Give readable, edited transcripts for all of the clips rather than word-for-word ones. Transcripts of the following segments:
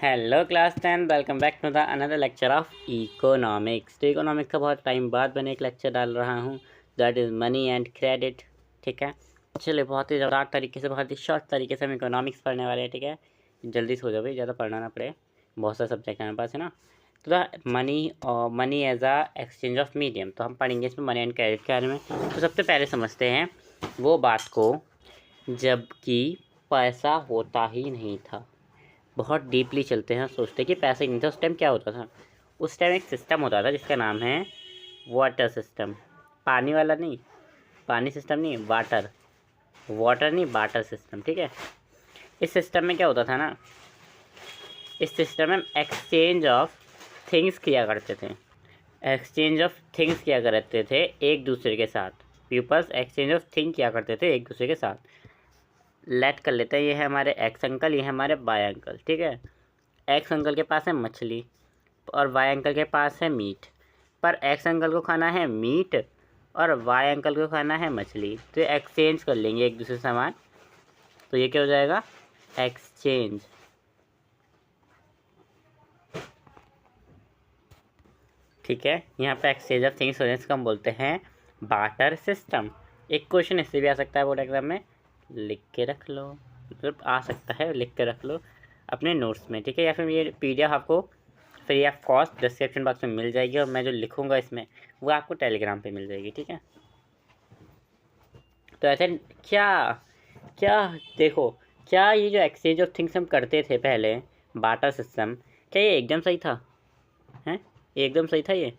Hello class 10, welcome back to the another lecture of economics. तो economics का बहुत time बाद मैंने एक लेक्चर डाल रहा हूँ, that is money and credit. ठीक है, चलिए बहुत ही ज़बरदस्त तरीके से, बहुत ही शॉर्ट तरीके से हम इकोनॉमिक्स पढ़ने वाले हैं। ठीक है, जल्दी से हो जाओ भाई, ज़्यादा पढ़ना ना पड़े, बहुत सारे सब्जेक्ट हमारे पास है ना। तो द मनी और money as a exchange of medium, तो हम पढ़ेंगे इसमें मनी एंड क्रेडिट के बारे में। तो सबसे पहले समझते हैं वो बात को जबकि पैसा होता ही नहीं था। बहुत डीपली चलते हैं, सोचते हैं कि पैसा ही नहीं था। उस टाइम क्या होता था? उस टाइम एक सिस्टम होता था जिसका नाम है वाटर सिस्टम। पानी वाला नहीं, पानी सिस्टम नहीं, वाटर, वाटर नहीं, वाटर सिस्टम। ठीक है, इस सिस्टम में क्या होता था ना, इस सिस्टम में एक्सचेंज ऑफ थिंग्स किया करते थे। एक्सचेंज ऑफ थिंग्स किया करते थे एक दूसरे के साथ। पीपल्स एक्सचेंज ऑफ थिंग किया करते थे एक दूसरे के साथ। लेट कर लेते हैं, ये है हमारे एक्स अंकल, ये है हमारे वाई अंकल। ठीक है, एक्स अंकल के पास है मछली और वाई अंकल के पास है मीट, पर एक्स अंकल को खाना है मीट और वाई अंकल को खाना है मछली। तो ये एक्सचेंज कर लेंगे एक दूसरे से सामान, तो ये क्या हो जाएगा? एक्सचेंज। ठीक है, यहाँ पे एक्सचेंज ऑफ थिंग्स होने से हम बोलते हैं बार्टर सिस्टम। एक क्वेश्चन इससे भी आ सकता है बोर्ड एग्जाम में, लिख के रख लो, मतलब आ सकता है, लिख के रख लो अपने नोट्स में। ठीक है, या फिर ये पीडीएफ आपको free of cost description box में मिल जाएगी, और मैं जो लिखूंगा इसमें वो आपको टेलीग्राम पे मिल जाएगी। ठीक है, तो ऐसे क्या क्या देखो, क्या ये जो एक्सचेंज ऑफ थिंग्स हम करते थे पहले, बार्टर सिस्टम, क्या ये एकदम सही था? हैं, एकदम सही था ये?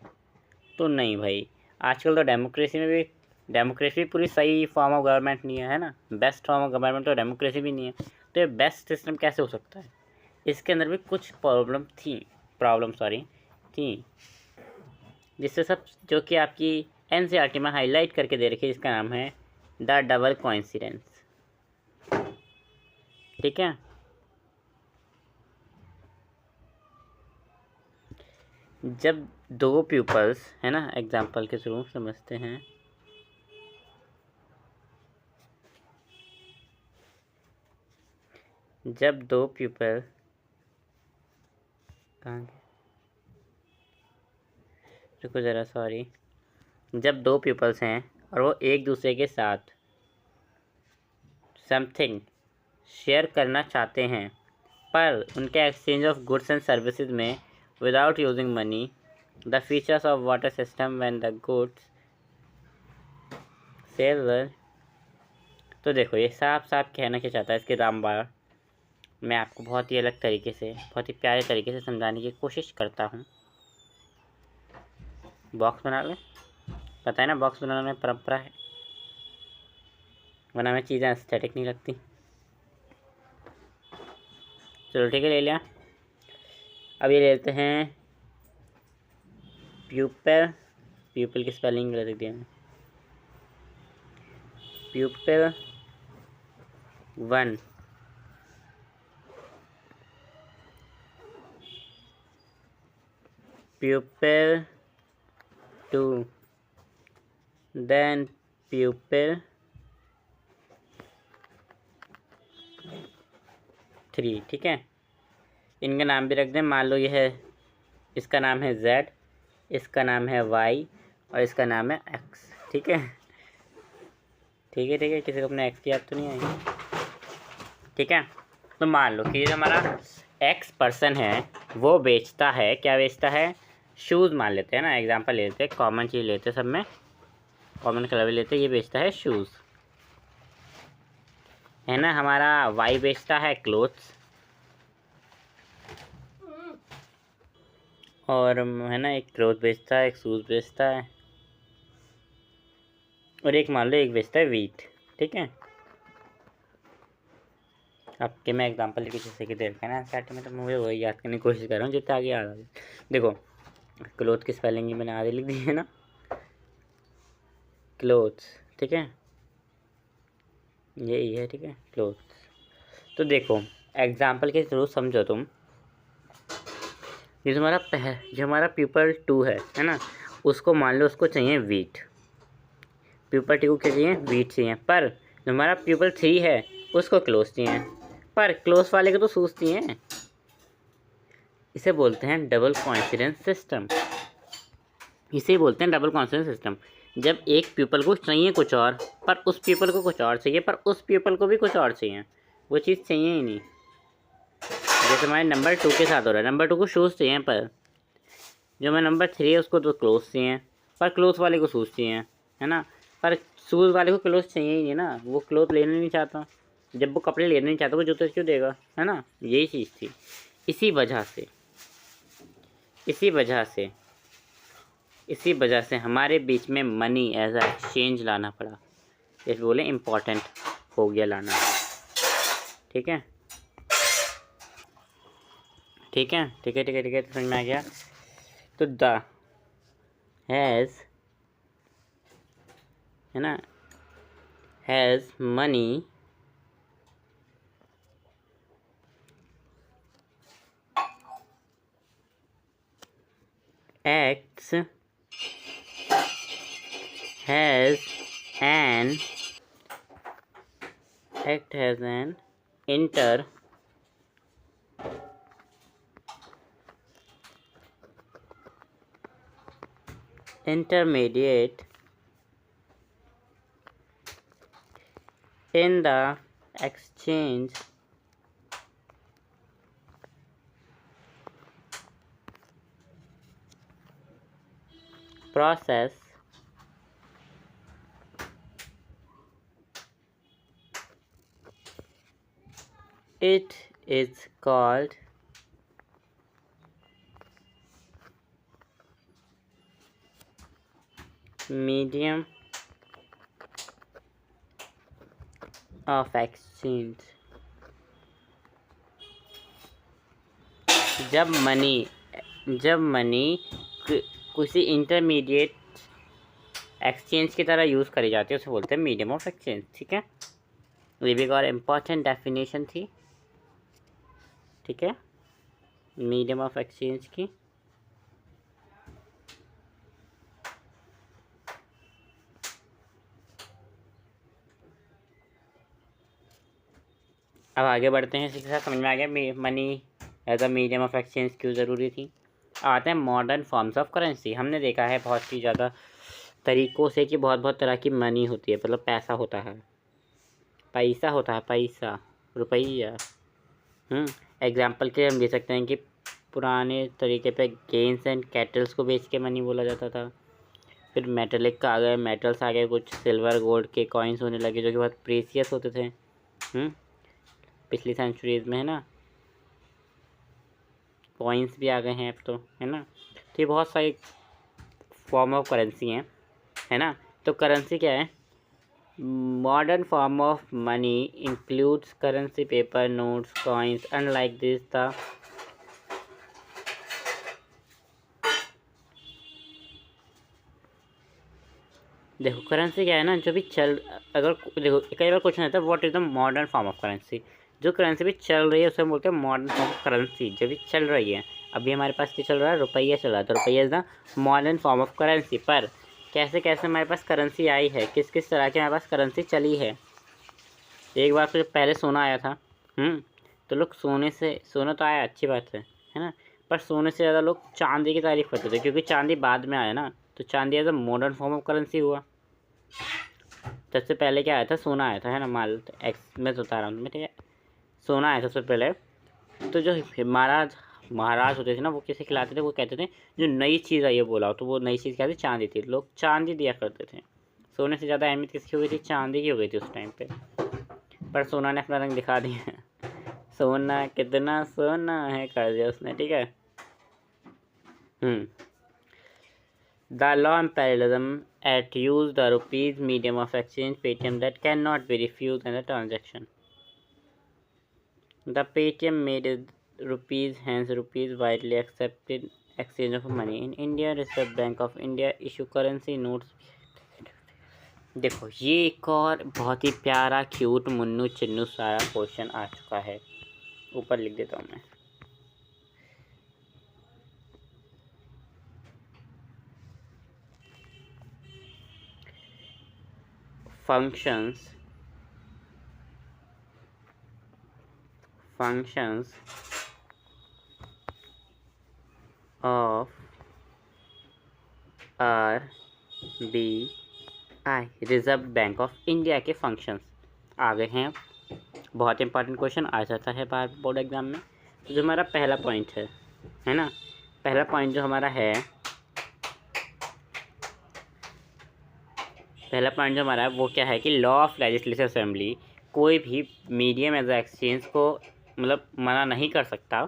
तो नहीं भाई, आजकल तो डेमोक्रेसी में भी, डेमोक्रेसी पूरी सही फॉर्म ऑफ गवर्नमेंट नहीं है ना, बेस्ट फॉर्म ऑफ गवर्नमेंट तो डेमोक्रेसी भी नहीं है। तो ये बेस्ट सिस्टम कैसे हो सकता है? इसके अंदर भी कुछ प्रॉब्लम थी, जिससे सब जो कि आपकी एनसीईआरटी में हाईलाइट करके दे रखी है, जिसका नाम है द डबल कोइंसिडेंस। ठीक है, जब दो प्यूपल्स है ना, एग्जाम्पल के थ्रू समझते हैं। जब दो प्यूपल, कहाँ गए, रुको ज़रा, सॉरी। जब दो पीपल्स हैं और वो एक दूसरे के साथ समथिंग शेयर करना चाहते हैं, पर उनके exchange of goods and services में without using money, the features of barter system when the goods sell. तो देखो, ये साफ साफ कहना क्या चाहता है इसके रामबाण, मैं आपको बहुत ही अलग तरीके से, बहुत ही प्यारे तरीके से समझाने की कोशिश करता हूँ। बॉक्स बना ले, पता है ना बॉक्स बनाना में परंपरा है, वरना में चीज़ें एस्थेटिक नहीं लगती। चलो ठीक है, ले लिया। अब ये लेते हैं प्यूपल, प्यूपल की स्पेलिंग गलत दिया है, प्यूपल 1, प्यूपल 2, देन प्यूपल 3। ठीक है, इनका नाम भी रख दें, मान लो ये है, इसका नाम है Z, इसका नाम है Y और इसका नाम है X। ठीक है, ठीक है, ठीक है, किसी को अपने X की याद तो नहीं आई? ठीक है, तो मान लो कि जो हमारा X पर्सन है वो बेचता है, क्या बेचता है? शूज़ मान लेते हैं ना, एग्जांपल ले लेते हैं, कॉमन चीज़ लेते हैं, सब में कॉमन कलर भी लेते हैं। ये बेचता है शूज़, है ना। हमारा Y बेचता है क्लोथ्स, और है ना, एक क्लोथ बेचता है, एक शूज़ बेचता है, और एक मान लो एक बेचता है वीट। ठीक है, आपके मैं एग्जांपल लेके जैसे कि देख ना स्टार्ट में, तो मुझे वही याद करने की कोशिश कर रहा हूँ जितना आगे याद आ जाए। देखो, क्लोथ की स्पेलिंग ही मैंने आगे लिख दी है ना, क्लोथ्स। ठीक है, यही है। ठीक है, क्लोथ्स। तो एग्जांपल के थ्रू समझो तुम, जो हमारा पीपल 2 है ना, उसको मान लो उसको चाहिए वीट, पीपल 2 को चाहिए वीट चाहिए, पर जो हमारा पीपल 3 है उसको क्लोथ चाहिए, पर क्लोथ वाले को तो शूज़ चाहिए। इसे बोलते हैं डबल कोइंसिडेंस सिस्टम। इसे बोलते हैं डबल कोइंसिडेंस सिस्टम। जब एक पीपल को चाहिए कुछ और, पर उस पीपल को कुछ और चाहिए, पर उस पीपल को भी कुछ और चाहिए, वो चीज़ चाहिए ही नहीं। जैसे हमारे नंबर 2 के साथ हो रहा है, नंबर 2 को शूज़ चाहिए, पर जो मैं नंबर 3 है उसको तो क्लोथ चाहिए, पर क्लोथ वाले को शूज़ चाहिए, है ना। पर शूज़ वाले को क्लोथ चाहिए ही नहीं ना, वो क्लोथ लेना नहीं चाहता। जब वो कपड़े लेना नहीं चाहता, वो जूते क्यों देगा, है ना। यही चीज़ थी। इसी वजह से इसी वजह से हमारे बीच में मनी एज अ एक्सचेंज लाना पड़ा। जैसे बोले इम्पॉर्टेंट हो गया लाना। ठीक है, ठीक है, ठीक है, ठीक है, ठीक है, तो समझ में आ गया। तो द हैज़, है ना, has money acts has an intermediate in the exchange process. It is called medium of exchange। जब मनी किसी इंटरमीडिएट एक्सचेंज की तरह यूज़ करी जाती है, उसे बोलते हैं मीडियम ऑफ एक्सचेंज। ठीक है, ये भी एक और इम्पॉर्टेंट डेफिनेशन थी। ठीक है, मीडियम ऑफ एक्सचेंज की। अब आगे बढ़ते हैं, इसी के साथ समझ में आ गया money as a medium of exchange क्यों ज़रूरी थी। आते हैं मॉडर्न फॉर्म्स ऑफ करेंसी। हमने देखा है बहुत ही ज़्यादा तरीक़ों से कि बहुत तरह की मनी होती है, मतलब पैसा होता है, पैसा होता है, पैसा, रुपया। एग्जाम्पल के हम दे सकते हैं कि पुराने तरीके पे गेन्स एंड कैटल्स को बेच के मनी बोला जाता था। फिर मेटलिक का आ गए, मेटल्स आ गए, कुछ सिल्वर गोल्ड के कॉइन्स होने लगे जो कि बहुत प्रीसियस होते थे पिछली सेंचुरीज़ में, है ना। कॉइन्स भी आ गए हैं अब तो, है ना। तो ये बहुत सारी फॉर्म ऑफ करेंसी हैं, है ना। तो करेंसी क्या है? Modern form of money includes currency paper, notes, coins. Unlike this the देखो करेंसी क्या है ना, जो भी अगर देखो कई बार क्वेश्चन आता है what is the modern form of currency. जो करेंसी भी चल रही है उसे हम बोलते हैं मॉडर्न फॉर्म ऑफ करेंसी। जो भी चल रही है, अभी हमारे पास क्या चल रहा है, रुपया चल रहा है, तो रुपया is the modern form of currency. पर कैसे कैसे हमारे पास करेंसी आई है, किस किस तरह की हमारे पास करेंसी चली है। एक बार तो जब पहले सोना आया था, तो लोग सोना तो आया, अच्छी बात है ना। पर सोने से ज़्यादा लोग चांदी की तारीफ़ करते थे, क्योंकि चांदी बाद में आया ना, तो चांदी as a modern form of currency हुआ। सबसे पहले क्या आया था, सोना आया था, है ना। माल एक्स मैं बता रहा हूँ तुम्हें, ठीक है। सोना आया था सबसे पहले। तो जो महाराज होते थे ना, वो किसे खिलाते थे, वो कहते थे जो नई चीज़ आई है बोला, तो वो नई चीज़ क्या थी, चांदी थी। लोग चांदी दिया करते थे। सोने से ज़्यादा अहमियत किसकी हो गई थी, चांदी की हो गई थी उस टाइम पे। पर सोना ने अपना रंग दिखा दिया। सोना कितना सोना है कर दिया उसने, ठीक है। The law imperialism at use the rupees medium of exchange Paytm that cannot be refused in a transaction. The Paytm made rupees, hence rupees widely accepted exchange of money. In India, Reserve Bank of India issue currency notes. देखो ये एक और बहुत ही प्यारा cute Munnu Chinnu सारा question आ चुका है, ऊपर लिख देता हूँ मैं। functions of R B I, reserve bank of India के फंक्शंस आ गए हैं। बहुत इंपॉर्टेंट क्वेश्चन आ जाता है बार बोर्ड एग्जाम में। तो जो हमारा पहला पॉइंट है ना, पहला पॉइंट जो हमारा है, पहला पॉइंट जो हमारा है वो क्या है कि लॉ ऑफ लेजिस्लेटिव असेंबली कोई भी मीडियम एज एक्सचेंज को मतलब मना नहीं कर सकता,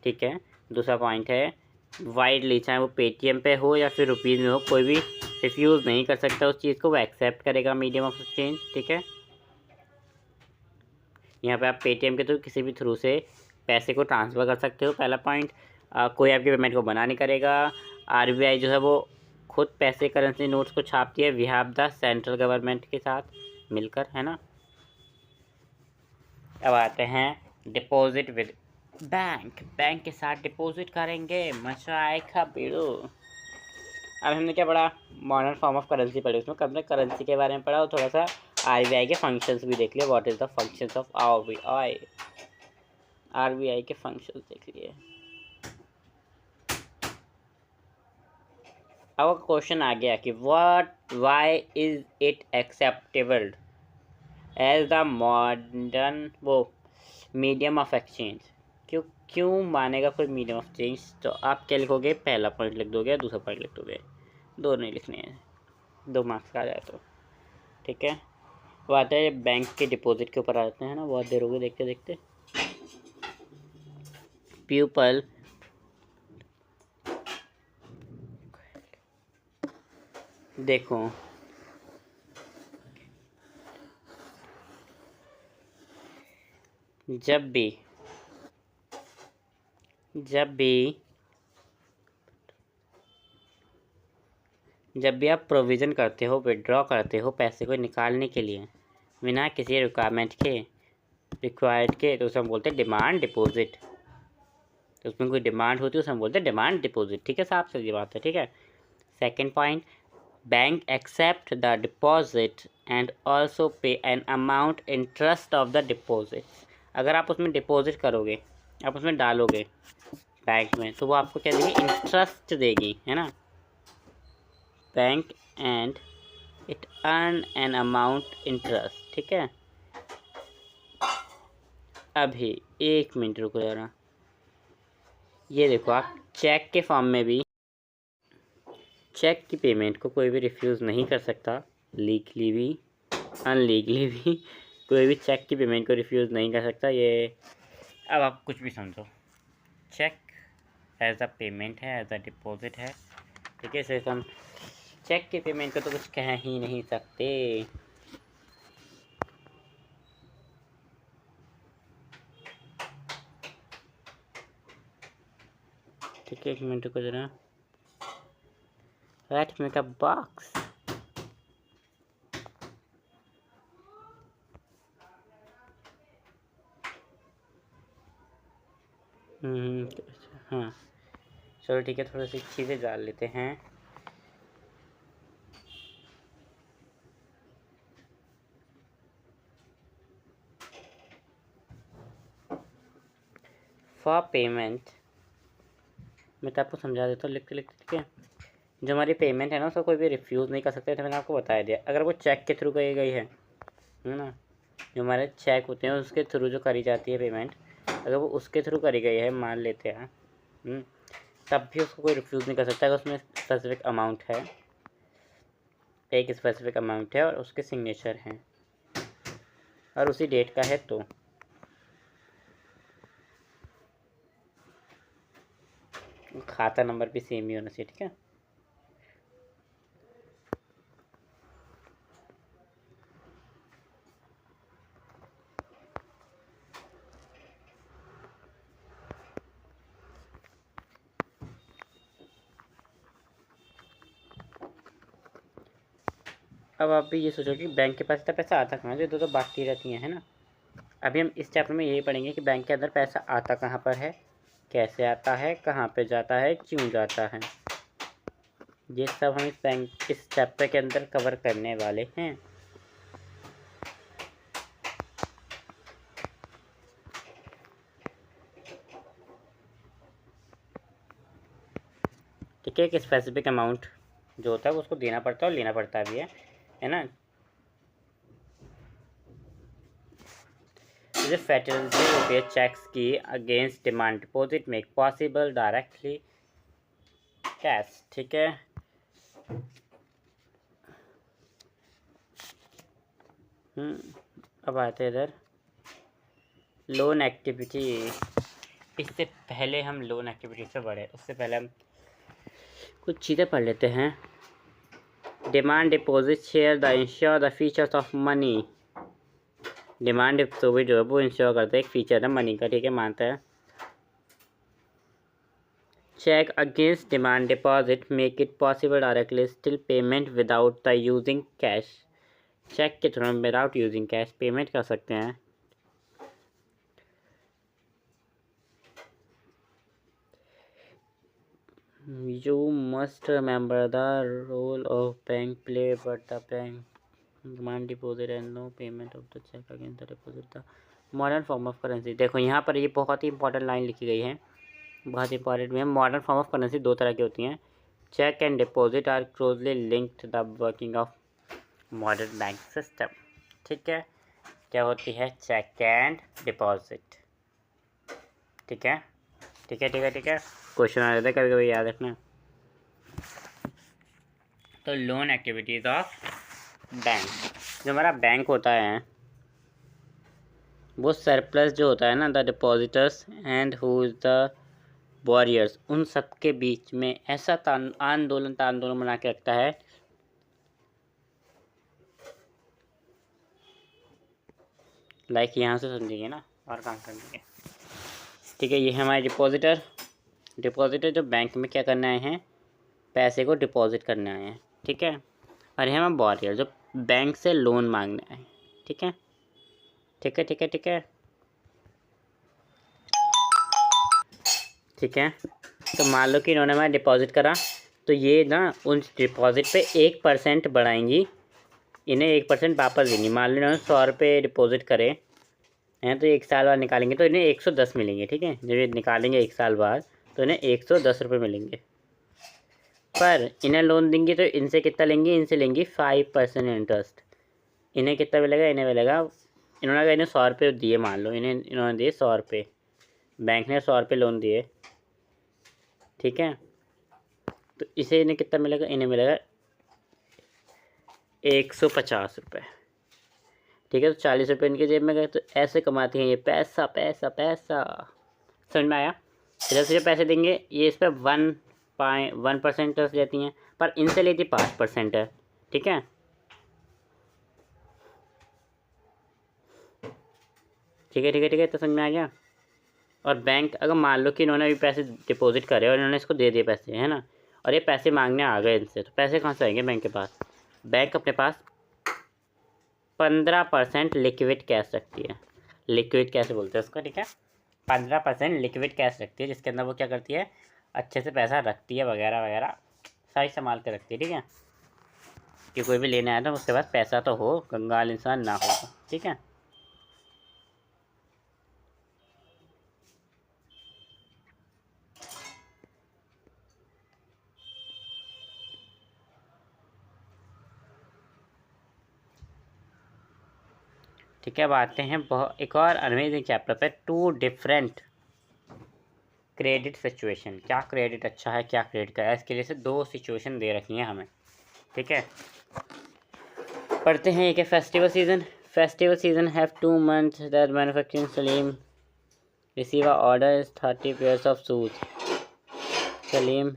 ठीक है। दूसरा पॉइंट है वाइडली, चाहे वो पेटीएम पे हो या फिर रुपीज़ में हो, कोई भी रिफ्यूज़ नहीं कर सकता उस चीज़ को, वो एक्सेप्ट करेगा मीडियम ऑफ एक्सचेंज, ठीक है। यहाँ पे आप पेटीएम के थ्रू किसी भी थ्रू से पैसे को ट्रांसफ़र कर सकते हो, पहला पॉइंट। कोई आपके पेमेंट को मना नहीं करेगा। आरबीआई जो है वो खुद पैसे करेंसी नोट्स को छापती है विहाब द सेंट्रल गवर्नमेंट के साथ मिलकर, है ना। अब आते हैं डिपॉजिट विद बैंक, बैंक के साथ डिपॉजिट करेंगे, मजा आएगा बेड़ो। अब हमने क्या पढ़ा, मॉडर्न फॉर्म ऑफ करेंसी पढ़ी, उसमें हमने करेंसी के बारे में पढ़ा और थोड़ा सा आरबीआई के फंक्शंस भी देख लिए, what is the functions of RBI, RBI के फंक्शंस देख लिए। अब क्वेश्चन आ गया कि why is it acceptable as the modern वो मीडियम ऑफ एक्सचेंज, क्यों मानेगा कोई मीडियम ऑफ चेंज। तो आप क्या लिखोगे, पहला पॉइंट लिख दोगे, दूसरा पॉइंट लिख दोगे, दो नहीं लिखने हैं, 2 मार्क्स का आ जाए तो, ठीक है। वो आता है बैंक के डिपॉजिट के ऊपर आ जाते हैं ना, बहुत देर हो गई देखते देखते। पीपल देखो, जब भी आप प्रोविज़न करते हो, विड्रॉ करते हो पैसे को निकालने के लिए बिना किसी रिक्वायर्ड के, तो उसे हम बोलते हैं डिमांड डिपॉजिट। तो उसमें कोई डिमांड होती है उसे हम बोलते हैं डिमांड डिपॉजिट, ठीक है साहब, सीधी बात है, ठीक है। Second point, bank accept the deposit and also pay an amount interest of the deposit. अगर आप उसमें डिपॉजिट करोगे, आप उसमें डालोगे बैंक में, तो वो आपको क्या देगी, इंटरेस्ट देगी, है ना। Bank and it earn N amount interest, ठीक है। अभी 1 मिनट रुको जरा, ये देखो, आप चेक के फॉर्म में भी चेक की पेमेंट को कोई भी रिफ्यूज़ नहीं कर सकता, लीगली भी अनलीगली भी कोई भी चेक की पेमेंट को रिफ्यूज़ नहीं कर सकता। ये अब आप कुछ भी समझो, चेक एज अ पेमेंट है, एज अ डिपॉजिट है, ठीक है। इसे हम चेक की पेमेंट को तो कुछ कह ही नहीं सकते। ठीक है, 1 मिनट को जरा, लेट मेक अ बॉक्स। हाँ चलो ठीक है, थोड़ी सी चीज़ें डाल लेते हैं। फॉर पेमेंट, मैं तो आपको समझा देता हूँ लिखते लिखते, ठीक है। जो हमारी पेमेंट है ना, उसको कोई भी रिफ्यूज़ नहीं कर सकते, तो मैंने आपको बता दिया। अगर वो चेक के थ्रू कही गई है ना, जो हमारे चेक होते हैं उसके थ्रू जो करी जाती है पेमेंट, अगर वो उसके थ्रू करी गई है, मान लेते हैं, तब भी उसको कोई रिफ्यूज़ नहीं कर सकता। अगर उसमें स्पेसिफिक अमाउंट है, एक स्पेसिफिक अमाउंट है और उसके सिग्नेचर हैं और उसी डेट का है, तो खाता नंबर भी सेम ही होना चाहिए, ठीक है। अब आप भी ये सोचो कि बैंक के पास इतना पैसा आता कहाँ से, तो बात ही रहती है ना। अभी हम इस चैप्टर में यही पढ़ेंगे कि बैंक के अंदर पैसा आता कहाँ पर है, कैसे आता है, कहाँ पे जाता है, क्यों जाता है, ये सब हम इस चैप्टर के अंदर कवर करने वाले हैं। ठीक है। एक स्पेसिफिक अमाउंट जो होता है उसको देना पड़ता है और लेना पड़ता भी है ना। The Federal Reserve checks की against demand deposit make possible directly cash. ठीक है। अब आते हैं इधर लोन एक्टिविटी। इससे पहले हम लोन एक्टिविटी से बढ़े उससे पहले हम कुछ चीज़ें पढ़ लेते हैं। Demand deposit share the ensure the features of money. Demand deposit जो है वो इंश्योर करते हैं एक फीचर है मनी का। ठीक है, मानता है। Cheque against demand deposit make it possible directly still payment without the using cash. Cheque के through without using cash payment कर सकते हैं। You must remember the role of bank play, but the bank demand deposit and no payment of the check against the deposit the modern form of currency। देखो यहाँ पर ये बहुत ही important line लिखी गई है, बहुत इंपॉर्टेंट भी है। मॉडर्न फॉर्म ऑफ करेंसी दो तरह की होती हैं। Cheque and deposit are closely linked the working of modern bank system. ठीक है, क्या होती है चेक एंड डिपॉजिट। ठीक है, ठीक है, ठीक है, ठीक है। क्वेश्चन आ जाता है कभी कभी, याद रखना। तो लोन एक्टिविटीज़ ऑफ बैंक, जो हमारा बैंक होता है वो सरप्लस जो होता है ना, the depositors and who is the warriors, उन सब के बीच में ऐसा आंदोलन बना के रखता है लाइक यहाँ से समझिए ना, और काम समझिए। ठीक है, ये है हमारे डिपॉजिटर। डिपॉजिटर जो बैंक में क्या करने आए हैं, पैसे को डिपॉजिट करने आए हैं। ठीक है, और ये हमारे वॉरियर जो बैंक से लोन मांगने आए हैं। ठीक है, ठीक है, ठीक है, ठीक है, ठीक है। तो मान लो कि इन्होंने हमारा डिपॉजिट करा, तो ये ना उन डिपॉजिट पे 1% बढ़ाएंगी, इन्हें 1% वापस देंगी। मान लो इन्होंने 100 रुपये डिपॉजिट करे हैं, तो 1 साल बाद निकालेंगे तो इन्हें 110 मिलेंगे। ठीक है, जब ये निकालेंगे 1 साल बाद तो इन्हें 110 रुपये मिलेंगे। पर इन्हें लोन देंगी तो इनसे कितना लेंगी, इनसे लेंगी 5% इंटरेस्ट। इन्हें कितना मिलेगा, इन्हें मिलेगा, इन्होंने अगर इन्हें 100 रुपये दिए, मान लो इन्होंने दिए 100 रुपये, बैंक ने 100 रुपये लोन दिए। ठीक है, तो इसे इन्हें कितना मिलेगा, इन्हें मिलेगा 150 रुपये। ठीक है, तो 40 रुपये इनके जेब में गए। तो ऐसे कमाती हैं ये पैसा पैसा पैसा। समझ में आया। इधर से जो पैसे देंगे ये इस पर 1% इंटरेस्ट लेती हैं, पर इनसे लेती 5% है। ठीक है, ठीक है, ठीक है, ठीक है। तो समझ में आ गया। और बैंक अगर मान लो कि इन्होंने अभी पैसे डिपॉजिट करे और इन्होंने इसको दे दिए पैसे, है ना, और ये पैसे मांगने आ गए इनसे, तो पैसे कहाँ से आएंगे बैंक के पास। बैंक अपने पास 15% लिक्विड कैश रखती है। लिक्विड कैश बोलते हैं उसको। ठीक है, 15% लिक्विड कैश रखती है, जिसके अंदर वो क्या करती है, अच्छे से पैसा रखती है, वगैरह वगैरह सही संभाल के रखती है। ठीक है, कि कोई भी लेने आया था उसके पास पैसा तो हो, कंगाल इंसान ना हो। ठीक है, ठीक है। अब आते हैं एक और अमेजिंग चैप्टर पे, 2 डिफरेंट क्रेडिट सिचुएशन। क्या क्रेडिट अच्छा है, क्या क्रेडिट का है, इसके लिए से 2 सिचुएशन दे रखी हैं हमें। ठीक है, पढ़ते हैं। एक है festival season. Festival season have 2 months that manufacturing Salim receive a order 30 pairs of shoes. Salim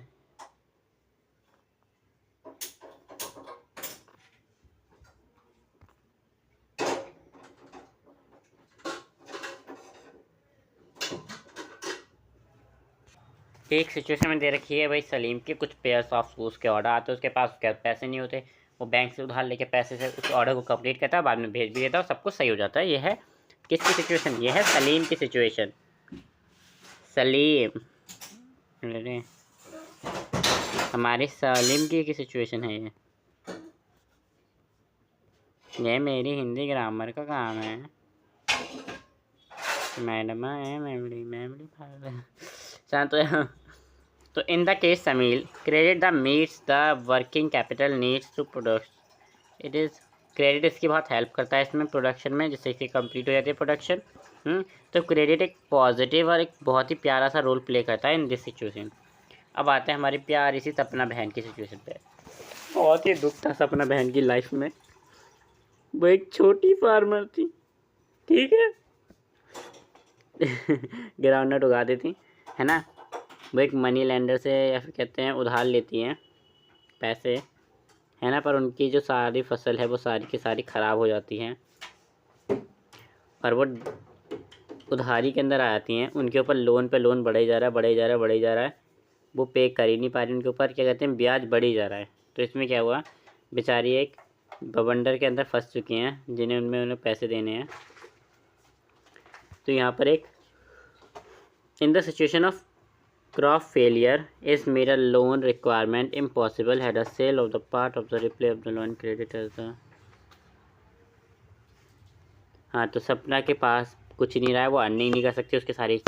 एक सिचुएशन में दे रखी है भाई, सलीम के कुछ पेयर्स ऑफ शूज़ के ऑर्डर आते हैं, उसके पास पैसे नहीं होते, वो बैंक से उधार लेके पैसे से उस ऑर्डर को कंप्लीट करता है, बाद में भेज भी देता है और सब कुछ सही हो जाता है। ये है किसकी सिचुएशन, ये है सलीम की सिचुएशन। सलीम हमारे सलीम की सिचुएशन है ये मेरी हिंदी ग्रामर का काम है। मैडम है मेमोरी शांत हो। तो in the case small credit the meets the working capital needs to product it is credit इसकी बहुत हेल्प करता है इसमें प्रोडक्शन में, जिससे कि कंप्लीट हो जाती है प्रोडक्शन। तो क्रेडिट एक पॉजिटिव और एक बहुत ही प्यारा सा रोल प्ले करता है इन दिस सिचुएशन। अब आते हैं हमारी प्यारी सी सपना बहन की सिचुएशन पे। बहुत ही दुख था सपना बहन की लाइफ में। वो एक छोटी फार्मर थी, ठीक है। ग्राउंडनट उगा देती है ना। वो एक मनी लेंडर से या फिर कहते हैं उधार लेती हैं पैसे, है ना। पर उनकी जो सारी फसल है वो सारी की सारी ख़राब हो जाती हैं और वो उधारी के अंदर आ जाती हैं। उनके ऊपर लोन पे लोन बढ़े जा रहा है, बढ़े जा रहा है, बढ़े जा रहा है। वो पे कर ही नहीं पा रही, उनके ऊपर क्या कहते हैं ब्याज बढ़ी जा रहा है। तो इसमें क्या हुआ, बेचारी एक बवंडर के अंदर फंस चुकी हैं जिन्हें उन्हें पैसे देने हैं। तो यहाँ पर एक in the situation of crop failure is made a loan requirement impossible had a sale of the part of the replay of the loan credit as the. हाँ, तो सपना के पास कुछ नहीं रहा है, वो अर्निंग नहीं कर सकती, उसके सारी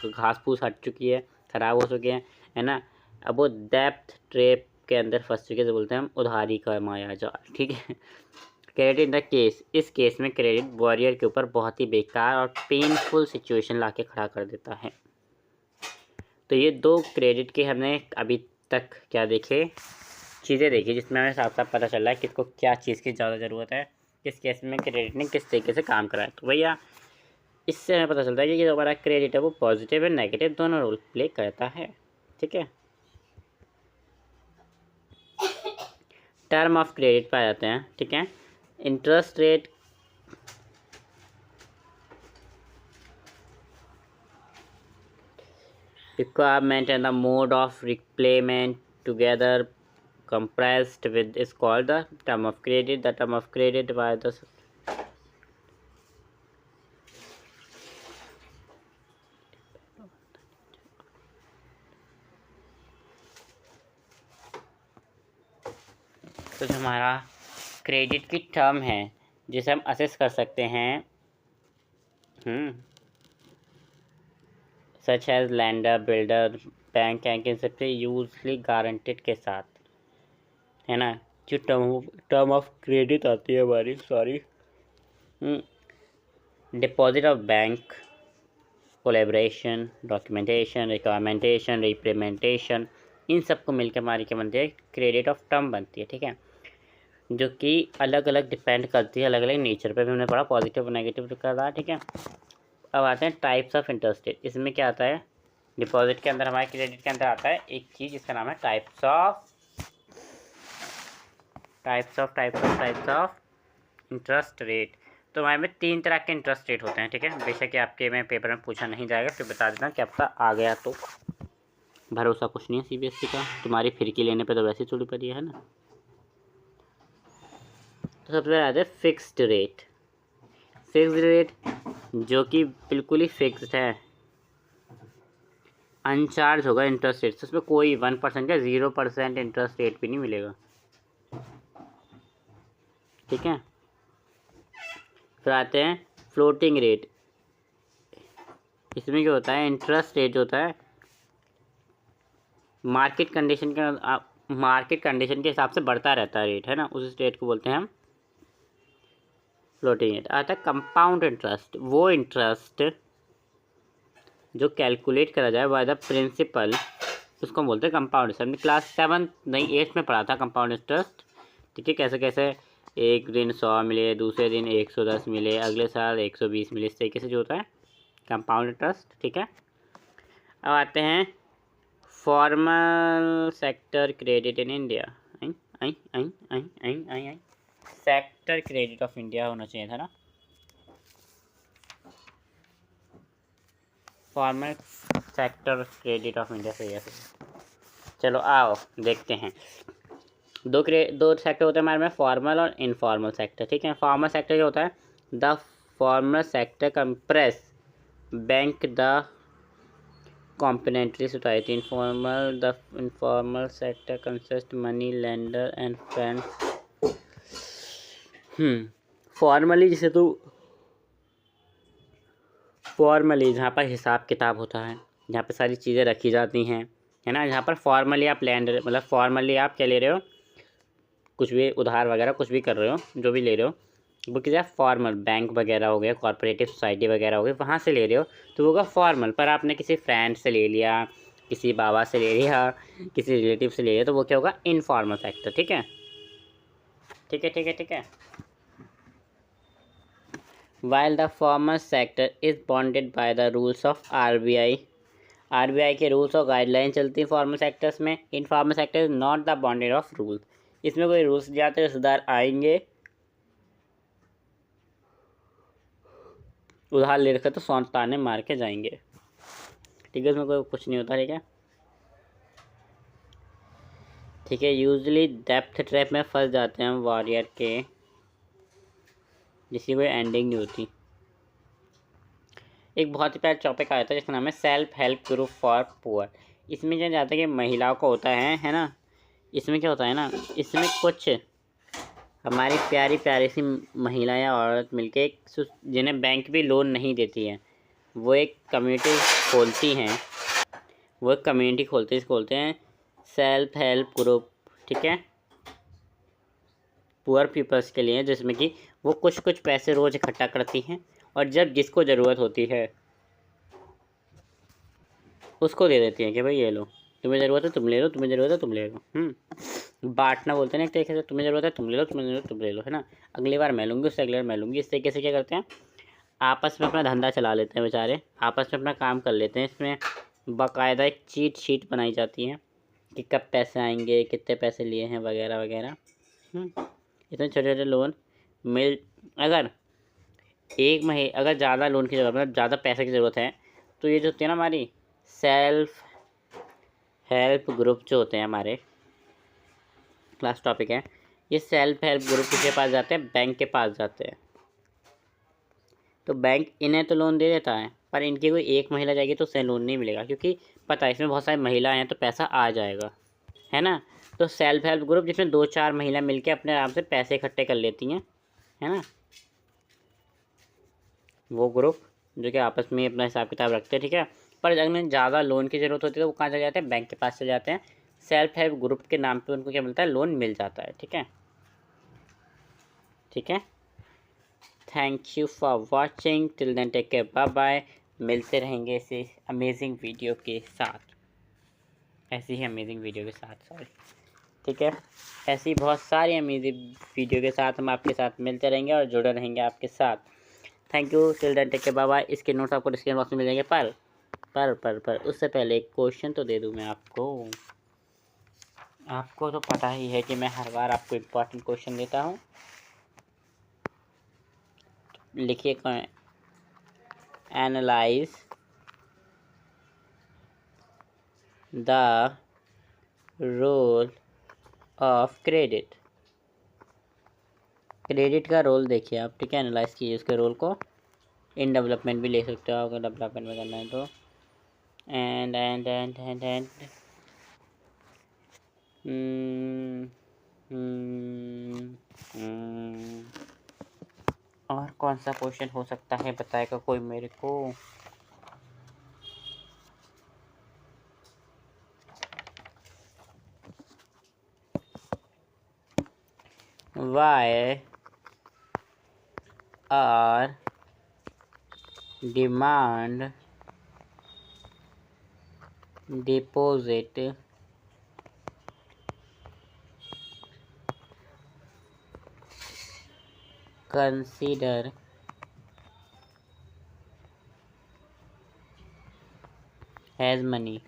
घास फूस हट चुकी है, ख़राब हो चुके हैं, है ना। अब वो डेप्थ ट्रैप के अंदर फंस चुके, जो बोलते हैं हम उधारी का माया जाल, ठीक है। क्रेडिट इन द केस, इस केस में क्रेडिट वॉरियर के ऊपर बहुत ही बेकार और पेनफुल सिचुएशन ला के खड़ा कर देता है। तो ये दो क्रेडिट के हमने अभी तक क्या देखे, चीज़ें देखी, जिसमें हमें साफ साफ पता चल रहा है किसको क्या चीज़ की ज़्यादा ज़रूरत है, किस केस में क्रेडिट ने किस तरीके से काम करा है। तो भैया इससे हमें पता चलता है कि जो हमारा क्रेडिट है वो पॉजिटिव और नेगेटिव दोनों रोल प्ले करता है, ठीक है। टर्म ऑफ क्रेडिट पे आ जाते हैं, ठीक है। Interest rate requirement and the mode of repayment together compressed with is called the term of credit. The term of credit by the तो जो हमारा क्रेडिट की टर्म है जिसे हम असेस कर सकते हैं, such as lender, builder, bank इन सबसे यूजली गारंटेड के साथ, है ना। जो टर्म ऑफ क्रेडिट आती है हमारी, sorry, deposit of bank, collaboration, documentation, recommendation, representation, इन सबको मिलकर हमारी क्या बनती है, क्रेडिट ऑफ टर्म बनती है, ठीक है। जो कि अलग अलग डिपेंड करती है, अलग अलग नेचर पे भी हमने पढ़ा, पॉजिटिव और नेगेटिव कर रहा है, ठीक है। अब आते हैं टाइप्स ऑफ इंटरेस्ट रेट। इसमें क्या आता है, डिपॉजिट के अंदर हमारे क्रेडिट के अंदर आता है एक चीज़ जिसका नाम है टाइप्स ऑफ इंटरेस्ट रेट। तो हमारे में 3 तरह के इंटरेस्ट रेट होते हैं, ठीक है। बेशक आपके में पेपर में पूछा नहीं जाएगा, फिर बता देना कि आपका आ गया तो भरोसा कुछ नहीं है सीबीएसई का, तुम्हारी फिरकी लेने पे तो वैसे थोड़ी पड़ी है ना। तो सबसे पहले आता है फिक्स्ड रेट। फिक्स्ड रेट जो कि बिल्कुल ही फिक्स्ड है, अनचार्ज होगा इंटरेस्ट रेट, उसमें कोई 1% का 0% इंटरेस्ट रेट भी नहीं मिलेगा, ठीक है। फिर आते हैं फ्लोटिंग रेट। इसमें क्या होता है, इंटरेस्ट रेट होता है मार्केट कंडीशन के हिसाब से बढ़ता रहता है रेट, है ना। उस रेट को बोलते हैं हम फ्लोटिंग रेट। आता है कंपाउंड इंटरेस्ट, वो इंटरेस्ट जो कैलकुलेट करा जाए बाय द प्रिंसिपल, उसको बोलते हैं कंपाउंड इंटरेस्ट। हमने क्लास 7 नहीं 8 में पढ़ा था कंपाउंड इंटरेस्ट, ठीक है। कैसे कैसे एक दिन 100 मिले, दूसरे दिन 110 मिले, अगले साल 120 मिले, इस तरीके से जो होता है कंपाउंड इंटरेस्ट, ठीक है। अब आते हैं formal sector credit in India. Sector credit of India होना चाहिए था ना, formal sector credit of India सही है। चलो आओ देखते हैं। दो सेक्टर होते हैं हमारे में, फॉर्मल और इनफॉर्मल सेक्टर, ठीक है। फॉर्मल सेक्टर क्या होता है, the formal sector compress bank the complementary society. The informal sector consists money lender and friends. Formally जिसे तो फॉर्मली जहाँ पर हिसाब किताब होता है, जहाँ पे सारी चीज़ें रखी जाती हैं, है ना। यहाँ पर फॉर्मली आप लैंड, मतलब फॉर्मली आप क्या ले रहे हो, कुछ भी उधार वगैरह कुछ भी कर रहे हो, जो भी ले रहे हो वो किसी फॉर्मल, बैंक वगैरह हो गया, कॉर्पोरेटिव सोसाइटी वगैरह हो गई, वहाँ से ले रहे हो तो वो होगा फॉर्मल। पर आपने किसी फ्रेंड से ले लिया, किसी बाबा से ले लिया, किसी रिलेटिव से ले लिया, तो वो क्या होगा, इनफॉर्मल सेक्टर। ठीक है, ठीक है, ठीक है, ठीक है। While the formal sector is bonded by the rules of RBI, RBI के रूल्स और गाइडलाइन चलती हैं फॉर्मल सेक्टर्स में। Informal sector is not the bonded of rules, इसमें कोई रूल्स जाते रिश्तेदार आएंगे, उधार ले रखा तो सौंत ताने मार के जाएंगे। ठीक है, इसमें कोई कुछ नहीं होता। ठीक है, ठीक है। यूजली डेप्थ ट्रैप में फंस जाते हैं वॉरियर के, जिसकी कोई एंडिंग नहीं होती। एक बहुत ही प्यारा टॉपिक आया था जिसका नाम है self help group for poor. इसमें क्या जाता है कि महिलाओं को होता है ना। इसमें क्या होता है ना, इसमें कुछ हमारी प्यारी प्यारी सी महिला या औरत मिलके जिन्हें बैंक भी लोन नहीं देती है, वो एक कम्युनिटी खोलती हैं, वो एक कम्युनिटी खोलते हैं सेल्फ हेल्प ग्रुप। ठीक है, पुअर पीपल्स के लिए, जिसमें कि वो कुछ कुछ पैसे रोज़ इकट्ठा करती हैं और जब जिसको ज़रूरत होती है उसको दे देती हैं कि भाई ये लो, तुम्हें ज़रूरत है तुम ले लो, तुम्हें ज़रूरत है तुम ले लो। बांटना बोलते हैं ना एक तरीके से, तुम्हें ज़रूरत है तुम ले लो, तुम्हें ज़रूरत तुम ले लो, है ना। अगली बार मैं लूँगी, उससे अगली बार मैं लूँगी। इस तरीके से क्या करते हैं, आपस में अपना धंधा चला लेते हैं बेचारे, आपस में अपना काम कर लेते हैं। इसमें बाकायदा एक चीट शीट बनाई जाती है कि कब पैसे आएंगे, कितने पैसे लिए हैं, वगैरह वगैरह। इतने छोटे छोटे लोन मिल, अगर अगर ज़्यादा लोन की ज़रूरत, मतलब ज़्यादा पैसे की ज़रूरत है, तो ये जो होती है ना हमारी सेल्फ हेल्प ग्रुप जो होते हैं हमारे, क्लास टॉपिक है, ये सेल्फ हेल्प ग्रुप किसके पास जाते हैं, बैंक के पास जाते हैं। तो बैंक इन्हें तो लोन दे देता है, पर इनकी कोई एक महिला जाएगी तो उससे लोन नहीं मिलेगा, क्योंकि पता है इसमें बहुत सारी महिला हैं तो पैसा आ जाएगा, है ना। तो सेल्फ हेल्प ग्रुप जिसमें 2-4 महिला मिलके अपने आराम से पैसे इकट्ठे कर लेती हैं, है ना, वो ग्रुप जो कि आपस में अपना हिसाब किताब रखते हैं। ठीक है, पर अगर उन्हें ज़्यादा लोन की ज़रूरत होती है तो वो कहाँ चले जाते हैं, बैंक के पास चले जाते हैं। सेल्फ हेल्प ग्रुप के नाम पे उनको क्या मिलता है, लोन मिल जाता है। ठीक है, ठीक है। Thank you for watching, till then take care, bye bye. मिलते रहेंगे इसी अमेजिंग वीडियो के साथ, ऐसी ही अमेजिंग वीडियो के साथ, सॉरी। ठीक है, ऐसी बहुत सारी अमेजिंग वीडियो के साथ हम आपके साथ मिलते रहेंगे और जुड़े रहेंगे आपके साथ। Thank you, till then take care, bye bye. इसके नोट्स आपको डिस्क्रिप्शन बॉक्स में मिल जाएंगे। पर उससे पहले एक क्वेश्चन तो दे दूं मैं आपको तो पता ही है कि मैं हर बार आपको इम्पोर्टेंट क्वेश्चन देता हूँ। लिखिए, analyse the role of credit. Credit का रोल देखिए आप, ठीक है, एनालाइज कीजिए उसके रोल को। इन डेवलपमेंट भी ले सकते हो अगर डेवलपमेंट में करना है तो। एंड और कौन सा क्वेश्चन हो सकता है, बताएगा कोई मेरे को। Why are demand deposit consider as money?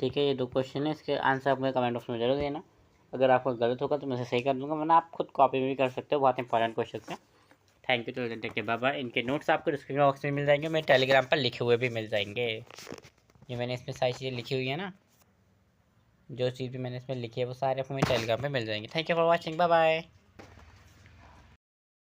ठीक है, ये 2 क्वेश्चन है, इसके आंसर आप मुझे कमेंट बॉक्स में जरूर देना। अगर आपको गलत होगा तो मैं सही कर दूंगा, वरना आप खुद कॉपी भी कर सकते हो, बहुत इंपॉर्टेंट क्वेश्चन है। थैंक यू, तो टेक बाय बाय। इनके नोट्स आपको डिस्क्रिप्शन बॉक्स में मिल जाएंगे, मेरे टेलीग्राम पर लिखे हुए भी मिल जाएंगे। ये मैंने इसमें सारी चीज़ें लिखी हुई है ना, जो चीज़ भी मैंने इसमें लिखी है वो सारे आपको मेरे टेलीग्राम पे मिल जाएंगे। Thank you for watching, bye bye.